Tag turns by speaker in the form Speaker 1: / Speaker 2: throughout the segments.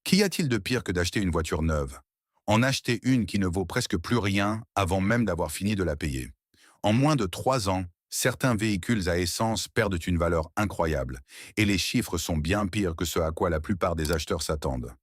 Speaker 1: Qu'y a-t-il de pire que d'acheter une voiture neuve? En acheter une qui ne vaut presque plus rien avant même d'avoir fini de la payer. En moins de 3 ans, certains véhicules à essence perdent une valeur incroyable, et les chiffres sont bien pires que ce à quoi la plupart des acheteurs s'attendent.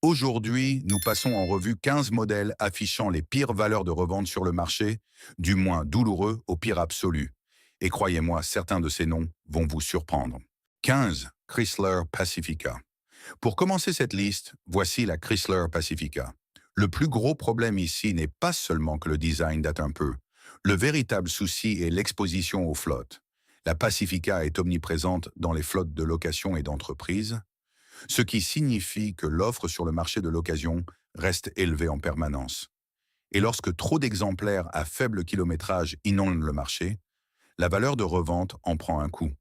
Speaker 1: Aujourd'hui, nous passons en revue 15 modèles affichant les pires valeurs de revente sur le marché, du moins douloureux au pire absolu. Et croyez-moi, certains de ces noms vont vous surprendre. 15. Chrysler Pacifica. Pour commencer cette liste, voici la Chrysler Pacifica. Le plus gros problème ici n'est pas seulement que le design date un peu. Le véritable souci est l'exposition aux flottes. La Pacifica est omniprésente dans les flottes de location et d'entreprise, ce qui signifie que l'offre sur le marché de l'occasion reste élevée en permanence. Et lorsque trop d'exemplaires à faible kilométrage inondent le marché, la valeur de revente en prend un coup.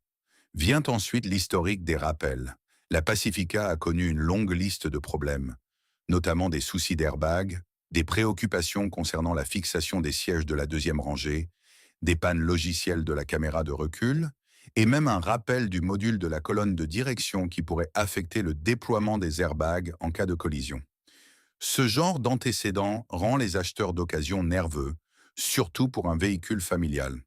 Speaker 1: Vient ensuite l'historique des rappels. La Pacifica a connu une longue liste de problèmes, notamment des soucis d'airbag, des préoccupations concernant la fixation des sièges de la deuxième rangée, des pannes logicielles de la caméra de recul, et même un rappel du module de la colonne de direction qui pourrait affecter le déploiement des airbags en cas de collision. Ce genre d'antécédent rend les acheteurs d'occasion nerveux, surtout pour un véhicule familial.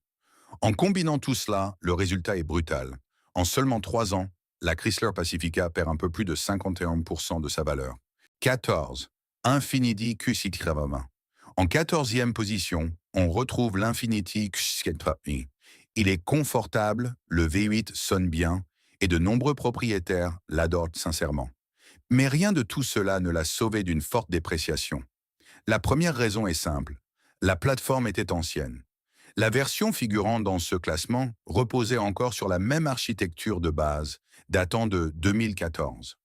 Speaker 1: En combinant tout cela, le résultat est brutal. En seulement 3 ans, la Chrysler Pacifica perd un peu plus de 51% de sa valeur. 14. Infiniti QX80. En 14e position, on retrouve l'Infiniti QX80. Il est confortable, le V8 sonne bien, et de nombreux propriétaires l'adorent sincèrement. Mais rien de tout cela ne l'a sauvé d'une forte dépréciation. La première raison est simple. La plateforme était ancienne. La version figurant dans ce classement reposait encore sur la même architecture de base, datant de 2014.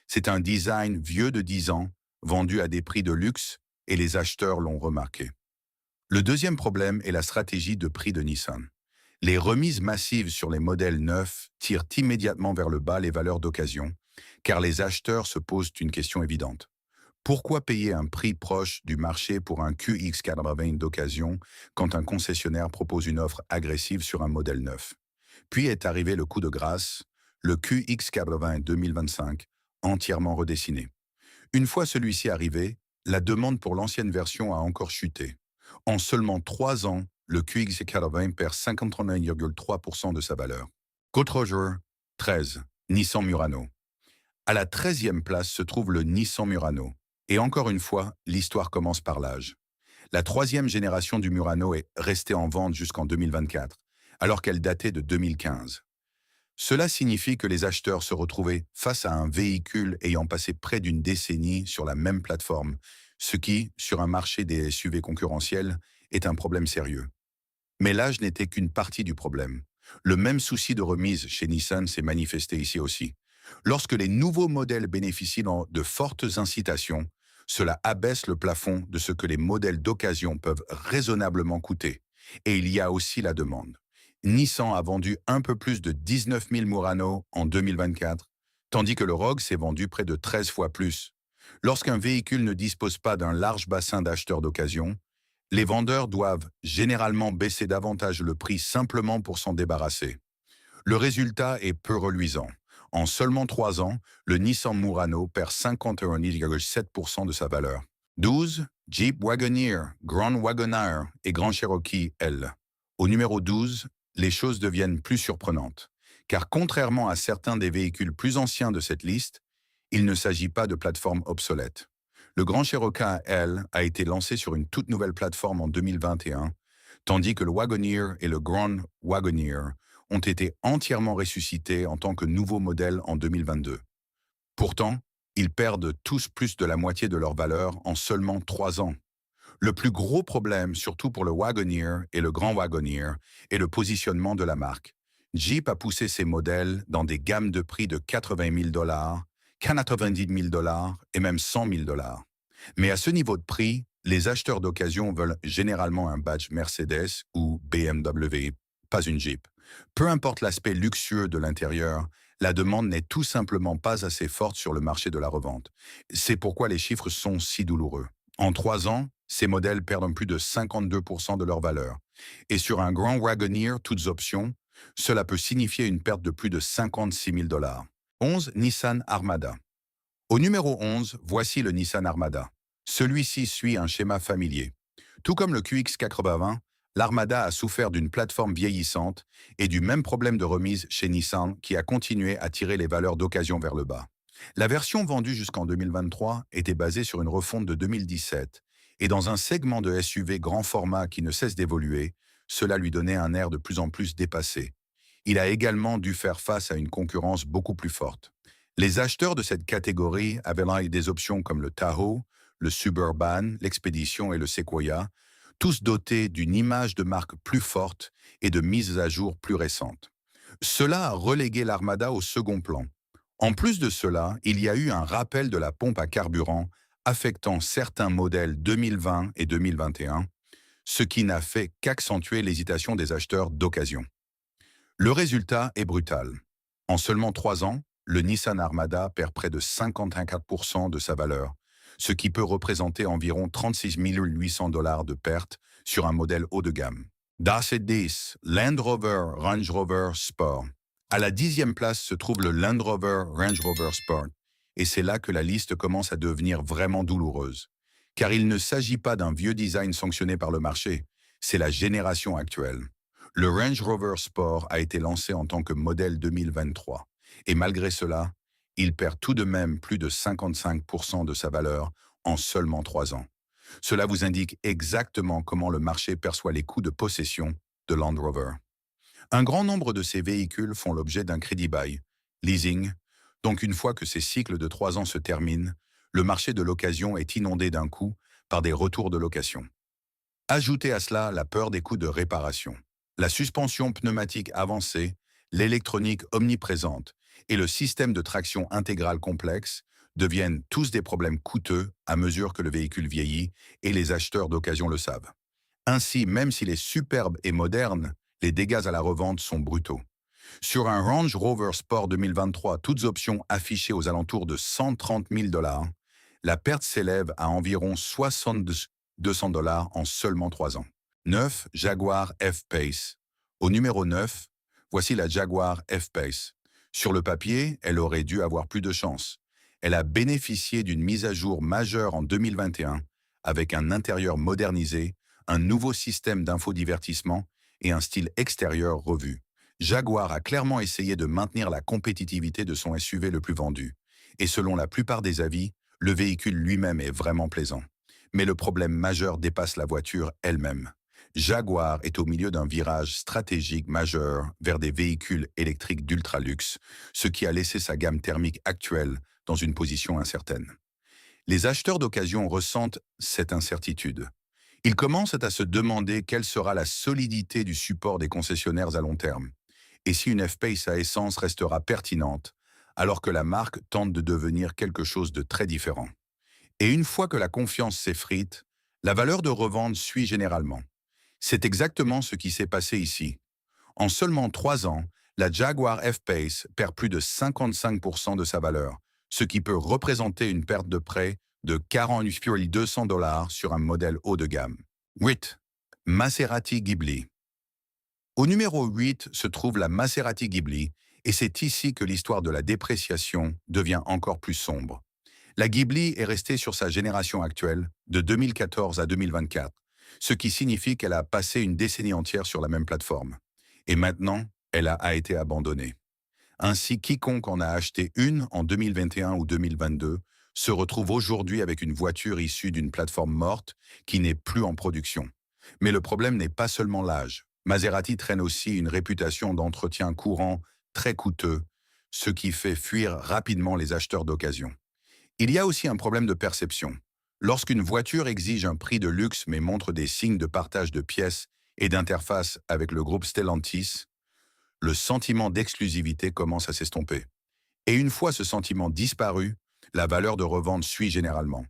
Speaker 1: C'est un design vieux de 10 ans, vendu à des prix de luxe, et les acheteurs l'ont remarqué. Le deuxième problème est la stratégie de prix de Nissan. Les remises massives sur les modèles neufs tirent immédiatement vers le bas les valeurs d'occasion, car les acheteurs se posent une question évidente. Pourquoi payer un prix proche du marché pour un QX80 d'occasion quand un concessionnaire propose une offre agressive sur un modèle neuf? Puis est arrivé le coup de grâce, le QX80 2025, entièrement redessiné. Une fois celui-ci arrivé, la demande pour l'ancienne version a encore chuté. En seulement 3 ans, le QX80 perd 51,3% de sa valeur. Côte-Roger, 13. Nissan Murano. À la 13e place se trouve le Nissan Murano. Et encore une fois, l'histoire commence par l'âge. La troisième génération du Murano est restée en vente jusqu'en 2024, alors qu'elle datait de 2015. Cela signifie que les acheteurs se retrouvaient face à un véhicule ayant passé près d'une décennie sur la même plateforme, ce qui, sur un marché des SUV concurrentiels, est un problème sérieux. Mais l'âge n'était qu'une partie du problème. Le même souci de remise chez Nissan s'est manifesté ici aussi. Lorsque les nouveaux modèles bénéficient de fortes incitations, cela abaisse le plafond de ce que les modèles d'occasion peuvent raisonnablement coûter. Et il y a aussi la demande. Nissan a vendu un peu plus de 19 000 Murano en 2024, tandis que le Rogue s'est vendu près de 13 fois plus. Lorsqu'un véhicule ne dispose pas d'un large bassin d'acheteurs d'occasion, les vendeurs doivent généralement baisser davantage le prix simplement pour s'en débarrasser. Le résultat est peu reluisant. En seulement 3 ans, le Nissan Murano perd 51,7% de sa valeur. 12. Jeep Wagoneer, Grand Wagoneer et Grand Cherokee L. Au numéro 12, les choses deviennent plus surprenantes. Car contrairement à certains des véhicules plus anciens de cette liste, il ne s'agit pas de plateformes obsolètes. Le Grand Cherokee L a été lancé sur une toute nouvelle plateforme en 2021, tandis que le Wagoneer et le Grand Wagoneer ont été entièrement ressuscités en tant que nouveaux modèles en 2022. Pourtant, ils perdent tous plus de la moitié de leur valeur en seulement 3 ans. Le plus gros problème, surtout pour le Wagoneer et le Grand Wagoneer, est le positionnement de la marque. Jeep a poussé ses modèles dans des gammes de prix de 80 000 $, 90 000 $ et même 100 000 $. Mais à ce niveau de prix, les acheteurs d'occasion veulent généralement un badge Mercedes ou BMW, pas une Jeep. Peu importe l'aspect luxueux de l'intérieur, la demande n'est tout simplement pas assez forte sur le marché de la revente. C'est pourquoi les chiffres sont si douloureux. En 3 ans, ces modèles perdent plus de 52% de leur valeur. Et sur un Grand Wagoneer, toutes options, cela peut signifier une perte de plus de 56 000 $. 11. Nissan Armada. Au numéro 11, voici le Nissan Armada. Celui-ci suit un schéma familier. Tout comme le QX80, l'Armada a souffert d'une plateforme vieillissante et du même problème de remise chez Nissan qui a continué à tirer les valeurs d'occasion vers le bas. La version vendue jusqu'en 2023 était basée sur une refonte de 2017 et dans un segment de SUV grand format qui ne cesse d'évoluer, cela lui donnait un air de plus en plus dépassé. Il a également dû faire face à une concurrence beaucoup plus forte. Les acheteurs de cette catégorie avaient là des options comme le Tahoe, le Suburban, l'Expedition et le Sequoia, tous dotés d'une image de marque plus forte et de mises à jour plus récentes. Cela a relégué l'Armada au second plan. En plus de cela, il y a eu un rappel de la pompe à carburant affectant certains modèles 2020 et 2021, ce qui n'a fait qu'accentuer l'hésitation des acheteurs d'occasion. Le résultat est brutal. En seulement 3 ans, le Nissan Armada perd près de 54% de sa valeur, ce qui peut représenter environ 36 800 $ de perte sur un modèle haut de gamme. Dacia 10, Land Rover, Range Rover Sport. À la 10e place se trouve le Land Rover, Range Rover Sport, et c'est là que la liste commence à devenir vraiment douloureuse. Car il ne s'agit pas d'un vieux design sanctionné par le marché, c'est la génération actuelle. Le Range Rover Sport a été lancé en tant que modèle 2023. Et malgré cela, il perd tout de même plus de 55% de sa valeur en seulement 3 ans. Cela vous indique exactement comment le marché perçoit les coûts de possession de Land Rover. Un grand nombre de ces véhicules font l'objet d'un crédit bail, leasing, donc une fois que ces cycles de 3 ans se terminent, le marché de l'occasion est inondé d'un coup par des retours de location. Ajoutez à cela la peur des coûts de réparation. La suspension pneumatique avancée, l'électronique omniprésente et le système de traction intégrale complexe deviennent tous des problèmes coûteux à mesure que le véhicule vieillit et les acheteurs d'occasion le savent. Ainsi, même s'il est superbe et moderne, les dégâts à la revente sont brutaux. Sur un Range Rover Sport 2023, toutes options affichées aux alentours de 130 000 $, la perte s'élève à environ 200 $ en seulement 3 ans. 9. Jaguar F-Pace. Au numéro 9, voici la Jaguar F-Pace. Sur le papier, elle aurait dû avoir plus de chance. Elle a bénéficié d'une mise à jour majeure en 2021 avec un intérieur modernisé, un nouveau système d'infodivertissement et un style extérieur revu. Jaguar a clairement essayé de maintenir la compétitivité de son SUV le plus vendu. Et selon la plupart des avis, le véhicule lui-même est vraiment plaisant. Mais le problème majeur dépasse la voiture elle-même. Jaguar est au milieu d'un virage stratégique majeur vers des véhicules électriques d'ultra-luxe, ce qui a laissé sa gamme thermique actuelle dans une position incertaine. Les acheteurs d'occasion ressentent cette incertitude. Ils commencent à se demander quelle sera la solidité du support des concessionnaires à long terme, et si une F-Pace à essence restera pertinente, alors que la marque tente de devenir quelque chose de très différent. Et une fois que la confiance s'effrite, la valeur de revente suit généralement. C'est exactement ce qui s'est passé ici. En seulement 3 ans, la Jaguar F-Pace perd plus de 55% de sa valeur, ce qui peut représenter une perte de près de 48 200 $ sur un modèle haut de gamme. 8. Maserati Ghibli. Au numéro 8 se trouve la Maserati Ghibli, et c'est ici que l'histoire de la dépréciation devient encore plus sombre. La Ghibli est restée sur sa génération actuelle, de 2014 à 2024, ce qui signifie qu'elle a passé une décennie entière sur la même plateforme. Et maintenant, elle a été abandonnée. Ainsi, quiconque en a acheté une en 2021 ou 2022 se retrouve aujourd'hui avec une voiture issue d'une plateforme morte qui n'est plus en production. Mais le problème n'est pas seulement l'âge. Maserati traîne aussi une réputation d'entretien courant très coûteux, ce qui fait fuir rapidement les acheteurs d'occasion. Il y a aussi un problème de perception. Lorsqu'une voiture exige un prix de luxe mais montre des signes de partage de pièces et d'interface avec le groupe Stellantis, le sentiment d'exclusivité commence à s'estomper. Et une fois ce sentiment disparu, la valeur de revente suit généralement.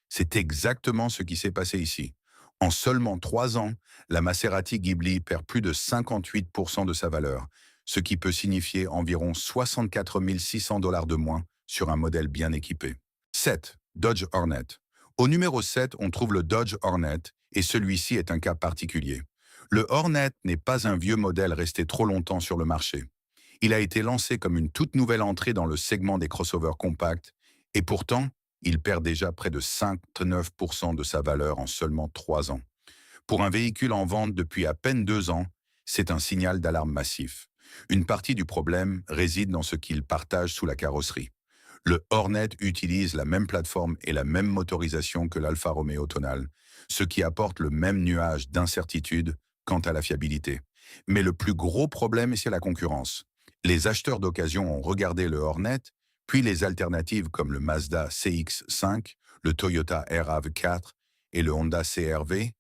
Speaker 1: C'est exactement ce qui s'est passé ici. En seulement 3 ans, la Maserati Ghibli perd plus de 58% de sa valeur, ce qui peut signifier environ 64 600 $ de moins sur un modèle bien équipé. 7. Dodge Hornet. Au numéro 7, on trouve le Dodge Hornet, et celui-ci est un cas particulier. Le Hornet n'est pas un vieux modèle resté trop longtemps sur le marché. Il a été lancé comme une toute nouvelle entrée dans le segment des crossovers compacts, Et pourtant, il perd déjà près de 59% de sa valeur en seulement 3 ans. Pour un véhicule en vente depuis à peine 2 ans, c'est un signal d'alarme massif. Une partie du problème réside dans ce qu'il partage sous la carrosserie. Le Hornet utilise la même plateforme et la même motorisation que l'Alfa Romeo Tonal, ce qui apporte le même nuage d'incertitude quant à la fiabilité. Mais le plus gros problème, c'est la concurrence. Les acheteurs d'occasion ont regardé le Hornet, puis les alternatives comme le Mazda CX-5, le Toyota RAV4 et le Honda CR-V,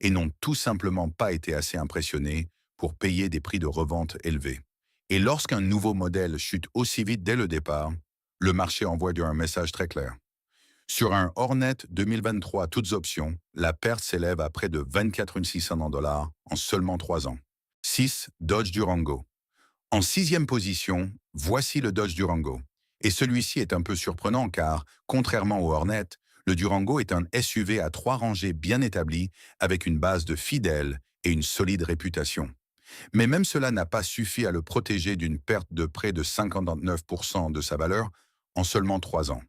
Speaker 1: et n'ont tout simplement pas été assez impressionnés pour payer des prix de revente élevés. Et lorsqu'un nouveau modèle chute aussi vite dès le départ, le marché envoie un message très clair. Sur un Hornet 2023 toutes options, la perte s'élève à près de 24 600 dollars en seulement 3 ans. 6. Dodge Durango. En sixième position, voici le Dodge Durango. Et celui-ci est un peu surprenant car, contrairement au Hornet, le Durango est un SUV à 3 rangées bien établi avec une base de fidèles et une solide réputation. Mais même cela n'a pas suffi à le protéger d'une perte de près de 59% de sa valeur en seulement 3 ans.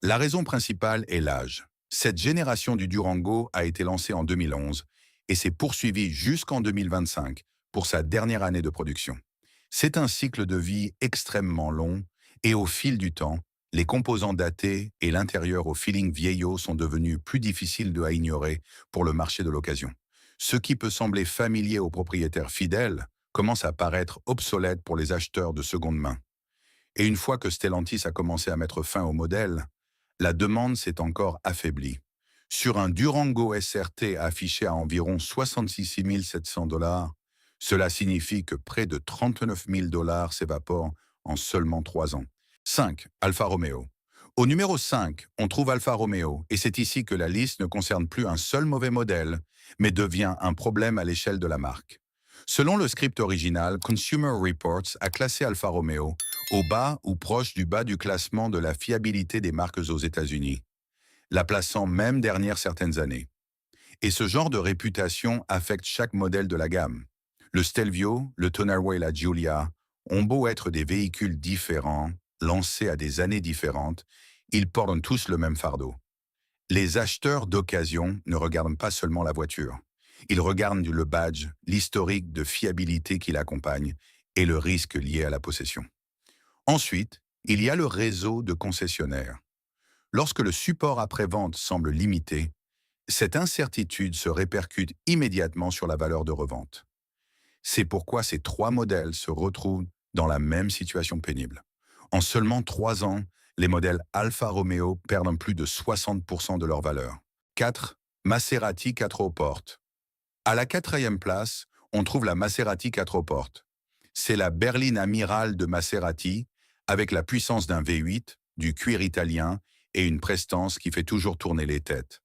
Speaker 1: La raison principale est l'âge. Cette génération du Durango a été lancée en 2011 et s'est poursuivie jusqu'en 2025 pour sa dernière année de production. C'est un cycle de vie extrêmement long et au fil du temps, les composants datés et l'intérieur au feeling vieillot sont devenus plus difficiles à ignorer pour le marché de l'occasion. Ce qui peut sembler familier aux propriétaires fidèles commence à paraître obsolète pour les acheteurs de seconde main. Et une fois que Stellantis a commencé à mettre fin au modèle, la demande s'est encore affaiblie. Sur un Durango SRT affiché à environ 66 700 dollars, cela signifie que près de 39 000 dollars s'évaporent en seulement 3 ans. 5. Alfa Romeo. Au numéro 5, on trouve Alfa Romeo, et c'est ici que la liste ne concerne plus un seul mauvais modèle, mais devient un problème à l'échelle de la marque. Selon le script original, Consumer Reports a classé Alfa Romeo au bas ou proche du bas du classement de la fiabilité des marques aux États-Unis, la plaçant même dernière certaines années. Et ce genre de réputation affecte chaque modèle de la gamme. Le Stelvio, le Tonalway et la Giulia ont beau être des véhicules différents, lancés à des années différentes, ils portent tous le même fardeau. Les acheteurs d'occasion ne regardent pas seulement la voiture. Ils regardent le badge, l'historique de fiabilité qui l'accompagne et le risque lié à la possession. Ensuite, il y a le réseau de concessionnaires. Lorsque le support après-vente semble limité, cette incertitude se répercute immédiatement sur la valeur de revente. C'est pourquoi ces 3 modèles se retrouvent dans la même situation pénible. En seulement 3 ans, les modèles Alfa Romeo perdent plus de 60% de leur valeur. 4. Maserati Quattroporte. À la 4e place, on trouve la Maserati Quattroporte. C'est la berline amirale de Maserati, avec la puissance d'un V8, du cuir italien et une prestance qui fait toujours tourner les têtes.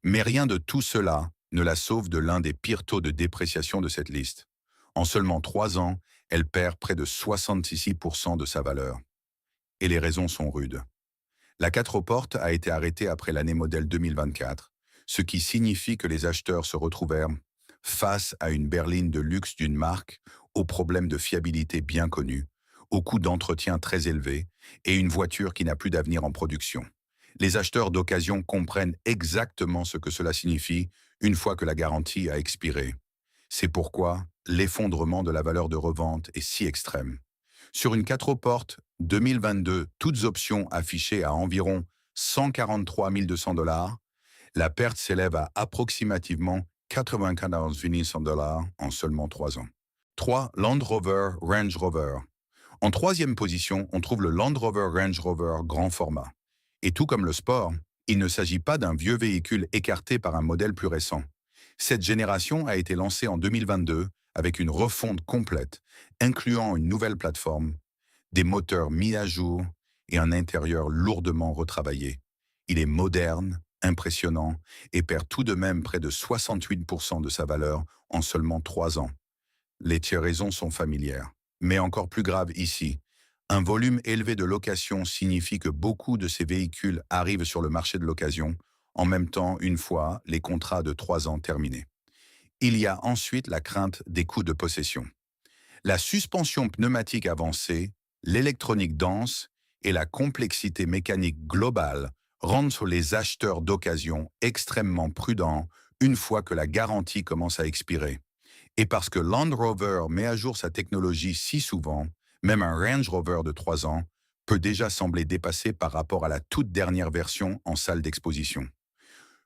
Speaker 1: Mais rien de tout cela ne la sauve de l'un des pires taux de dépréciation de cette liste. En seulement 3 ans, elle perd près de 66% de sa valeur. Et les raisons sont rudes. La Quattroporte a été arrêtée après l'année modèle 2024, ce qui signifie que les acheteurs se retrouvèrent face à une berline de luxe d'une marque aux problèmes de fiabilité bien connus, aux coûts d'entretien très élevés et une voiture qui n'a plus d'avenir en production. Les acheteurs d'occasion comprennent exactement ce que cela signifie une fois que la garantie a expiré. C'est pourquoi l'effondrement de la valeur de revente est si extrême. Sur une Quattroporte 2022, toutes options affichées à environ 143 200 dollars, la perte s'élève à approximativement 94 100 dollars en seulement 3 ans. 3. Land Rover Range Rover. En 3e position, on trouve le Land Rover Range Rover grand format. Et tout comme le sport, il ne s'agit pas d'un vieux véhicule écarté par un modèle plus récent. Cette génération a été lancée en 2022 avec une refonte complète, incluant une nouvelle plateforme, des moteurs mis à jour et un intérieur lourdement retravaillé. Il est moderne, impressionnant et perd tout de même près de 68% de sa valeur en seulement 3 ans. Les raisons sont familières. Mais encore plus grave ici, un volume élevé de location signifie que beaucoup de ces véhicules arrivent sur le marché de l'occasion, en même temps une fois les contrats de 3 ans terminés. Il y a ensuite la crainte des coûts de possession. La suspension pneumatique avancée, l'électronique dense et la complexité mécanique globale rendent les acheteurs d'occasion extrêmement prudents une fois que la garantie commence à expirer. Et parce que Land Rover met à jour sa technologie si souvent, même un Range Rover de 3 ans peut déjà sembler dépassé par rapport à la toute dernière version en salle d'exposition.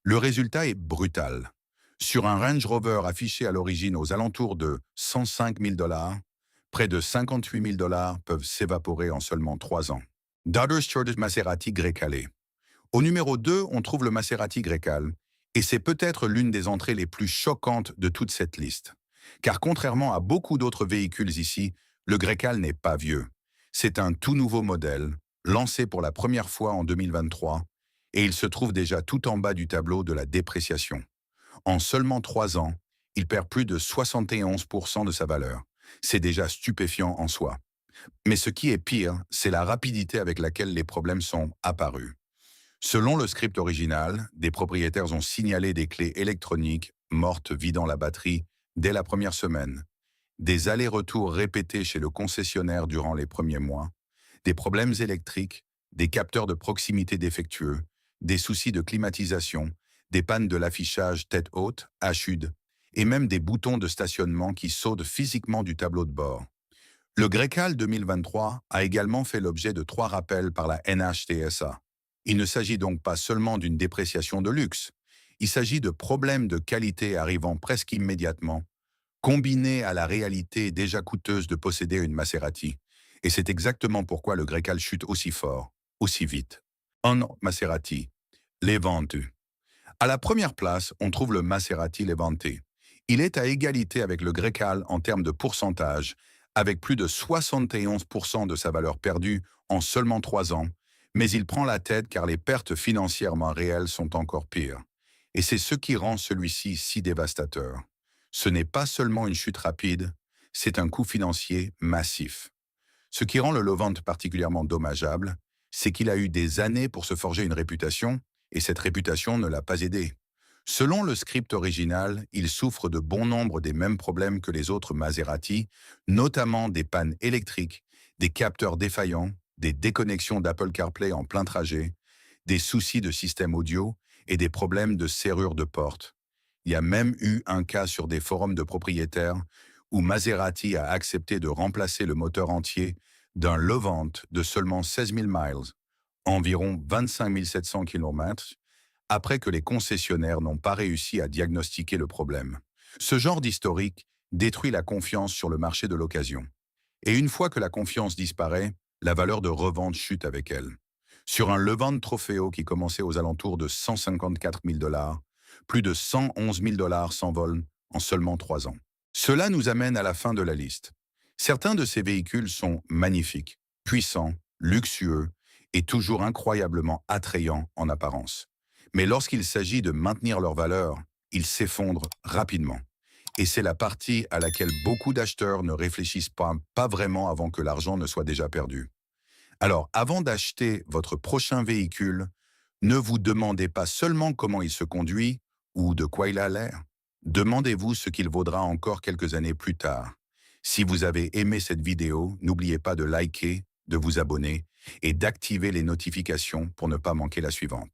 Speaker 1: Le résultat est brutal. Sur un Range Rover affiché à l'origine aux alentours de 105 000 $, près de 58 000 $ peuvent s'évaporer en seulement 3 ans. Daughter's Choice Maserati Grecale. Au numéro 2, on trouve le Maserati Grecale, et c'est peut-être l'une des entrées les plus choquantes de toute cette liste. Car contrairement à beaucoup d'autres véhicules ici, le Grecale n'est pas vieux. C'est un tout nouveau modèle, lancé pour la première fois en 2023, et il se trouve déjà tout en bas du tableau de la dépréciation. En seulement 3 ans, il perd plus de 71% de sa valeur. C'est déjà stupéfiant en soi. Mais ce qui est pire, c'est la rapidité avec laquelle les problèmes sont apparus. Selon le script original, des propriétaires ont signalé des clés électroniques mortes vidant la batterie dès la première semaine, des allers-retours répétés chez le concessionnaire durant les premiers mois, des problèmes électriques, des capteurs de proximité défectueux, des soucis de climatisation, des pannes de l'affichage tête haute, HUD, et même des boutons de stationnement qui sautent physiquement du tableau de bord. Le Grecale 2023 a également fait l'objet de 3 rappels par la NHTSA. Il ne s'agit donc pas seulement d'une dépréciation de luxe, il s'agit de problèmes de qualité arrivant presque immédiatement, combinés à la réalité déjà coûteuse de posséder une Maserati. Et c'est exactement pourquoi le Grecale chute aussi fort, aussi vite. Un Maserati, Levante. À la première place, on trouve le Maserati Levante. Il est à égalité avec le Grecale en termes de pourcentage, avec plus de 71% de sa valeur perdue en seulement 3 ans, mais il prend la tête car les pertes financièrement réelles sont encore pires. Et c'est ce qui rend celui-ci si dévastateur. Ce n'est pas seulement une chute rapide, c'est un coût financier massif. Ce qui rend le Levante particulièrement dommageable, c'est qu'il a eu des années pour se forger une réputation, et cette réputation ne l'a pas aidé. Selon le script original, il souffre de bon nombre des mêmes problèmes que les autres Maserati, notamment des pannes électriques, des capteurs défaillants, des déconnexions d'Apple CarPlay en plein trajet, des soucis de système audio et des problèmes de serrure de porte. Il y a même eu un cas sur des forums de propriétaires où Maserati a accepté de remplacer le moteur entier d'un Levante de seulement 16 000 miles, environ 25 700 km, après que les concessionnaires n'ont pas réussi à diagnostiquer le problème. Ce genre d'historique détruit la confiance sur le marché de l'occasion. Et une fois que la confiance disparaît, la valeur de revente chute avec elle. Sur un Levante Trofeo qui commençait aux alentours de 154 000 $, plus de 111 000 $ s'envolent en seulement 3 ans. Cela nous amène à la fin de la liste. Certains de ces véhicules sont magnifiques, puissants, luxueux et toujours incroyablement attrayants en apparence. Mais lorsqu'il s'agit de maintenir leur valeur, ils s'effondrent rapidement. Et c'est la partie à laquelle beaucoup d'acheteurs ne réfléchissent pas vraiment avant que l'argent ne soit déjà perdu. Alors, avant d'acheter votre prochain véhicule, ne vous demandez pas seulement comment il se conduit ou de quoi il a l'air. Demandez-vous ce qu'il vaudra encore quelques années plus tard. Si vous avez aimé cette vidéo, n'oubliez pas de liker, de vous abonner et d'activer les notifications pour ne pas manquer la suivante.